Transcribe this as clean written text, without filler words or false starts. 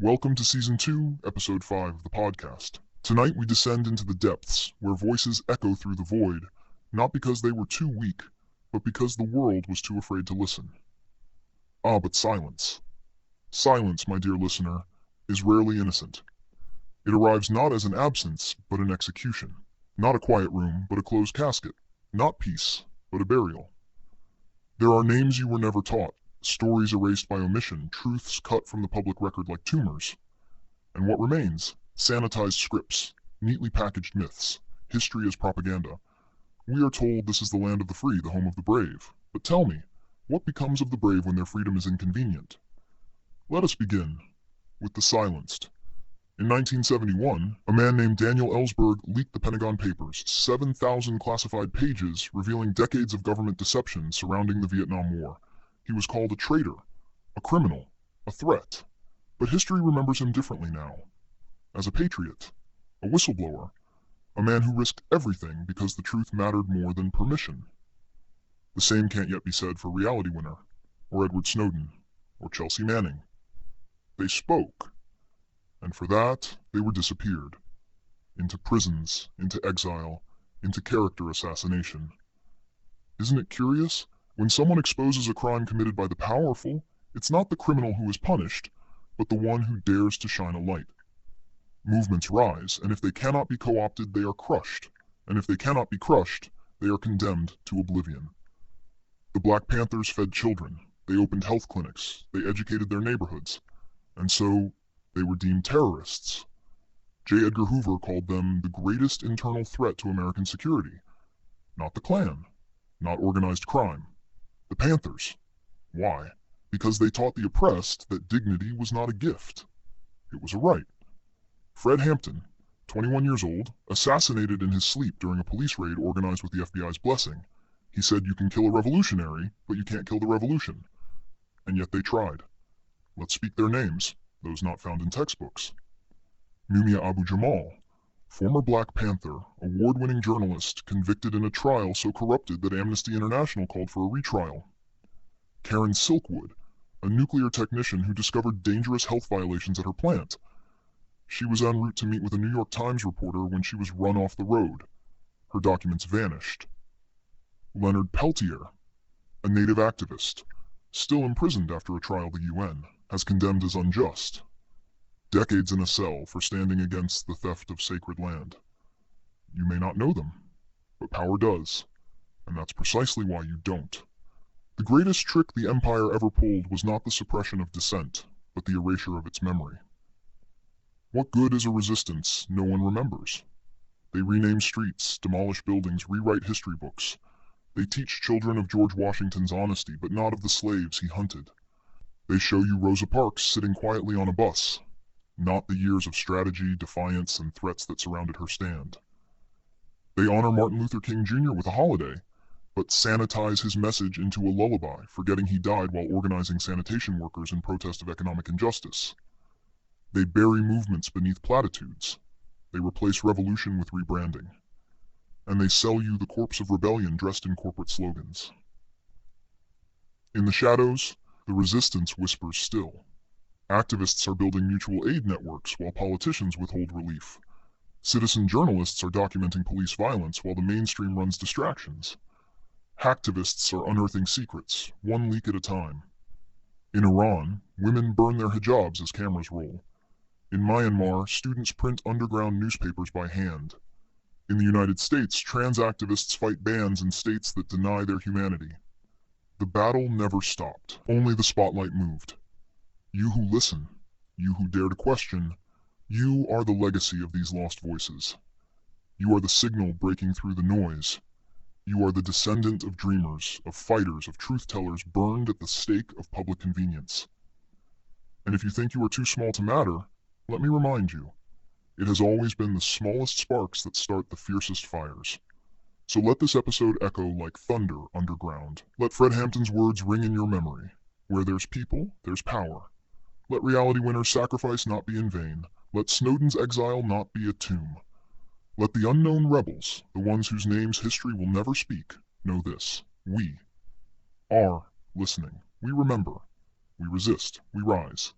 Welcome to Season 2, Episode 5 of the podcast. Tonight we descend into the depths, where voices echo through the void, not because they were too weak, but because the world was too afraid to listen. But silence. Silence, my dear listener, is rarely innocent. It arrives not as an absence, but an execution. Not a quiet room, but a closed casket. Not peace, but a burial. There are names you were never taught, stories erased by omission, truths cut from the public record like tumors. And what remains? Sanitized scripts, neatly packaged myths, history as propaganda. We are told this is the land of the free, the home of the brave. But tell me, what becomes of the brave when their freedom is inconvenient? Let us begin with the silenced. In 1971, a man named Daniel Ellsberg leaked the Pentagon Papers, 7,000 classified pages revealing decades of government deception surrounding the Vietnam War. He was called a traitor, a criminal, a threat. But history remembers him differently now. As a patriot, a whistleblower, a man who risked everything because the truth mattered more than permission. The same can't yet be said for Reality Winner, or Edward Snowden, or Chelsea Manning. They spoke, and for that they were disappeared. Into prisons, into exile, into character assassination. Isn't it curious? When someone exposes a crime committed by the powerful, it's not the criminal who is punished, but the one who dares to shine a light. Movements rise, and if they cannot be co-opted, they are crushed. And if they cannot be crushed, they are condemned to oblivion. The Black Panthers fed children, they opened health clinics, they educated their neighborhoods, and so they were deemed terrorists. J. Edgar Hoover called them the greatest internal threat to American security. Not the Klan, not organized crime. The Panthers. Why? Because they taught the oppressed that dignity was not a gift. It was a right. Fred Hampton, 21 years old, assassinated in his sleep during a police raid organized with the FBI's blessing. He said you can kill a revolutionary, but you can't kill the revolution. And yet they tried. Let's speak their names, those not found in textbooks. Mumia Abu-Jamal, former Black Panther, award-winning journalist, convicted in a trial so corrupted that Amnesty International called for a retrial. Karen Silkwood, a nuclear technician who discovered dangerous health violations at her plant. She was en route to meet with a New York Times reporter when she was run off the road. Her documents vanished. Leonard Peltier, a native activist, still imprisoned after a trial the UN has condemned as unjust. Decades in a cell for standing against the theft of sacred land. You may not know them, but power does, and that's precisely why you don't. The greatest trick the empire ever pulled was not the suppression of dissent, but the erasure of its memory. What good is a resistance no one remembers? They rename streets, demolish buildings, rewrite history books. They teach children of George Washington's honesty, but not of the slaves he hunted. They show you Rosa Parks sitting quietly on a bus, not the years of strategy, defiance, and threats that surrounded her stand. They honor Martin Luther King Jr. with a holiday, but sanitize his message into a lullaby, forgetting he died while organizing sanitation workers in protest of economic injustice. They bury movements beneath platitudes. They replace revolution with rebranding. And they sell you the corpse of rebellion dressed in corporate slogans. In the shadows, the resistance whispers still. Activists are building mutual aid networks while politicians withhold relief. Citizen journalists are documenting police violence while the mainstream runs distractions. Hacktivists are unearthing secrets, one leak at a time. In Iran, women burn their hijabs as cameras roll. In Myanmar, students print underground newspapers by hand. In the United States, trans activists fight bans in states that deny their humanity. The battle never stopped, only the spotlight moved. You who listen, you who dare to question, you are the legacy of these lost voices. You are the signal breaking through the noise. You are the descendant of dreamers, of fighters, of truth-tellers burned at the stake of public convenience. And if you think you are too small to matter, let me remind you, it has always been the smallest sparks that start the fiercest fires. So let this episode echo like thunder underground. Let Fred Hampton's words ring in your memory. Where there's people, there's power. Let Reality Winner's sacrifice not be in vain. Let Snowden's exile not be a tomb. Let the unknown rebels, the ones whose names history will never speak, know this. We are listening. We remember. We resist. We rise.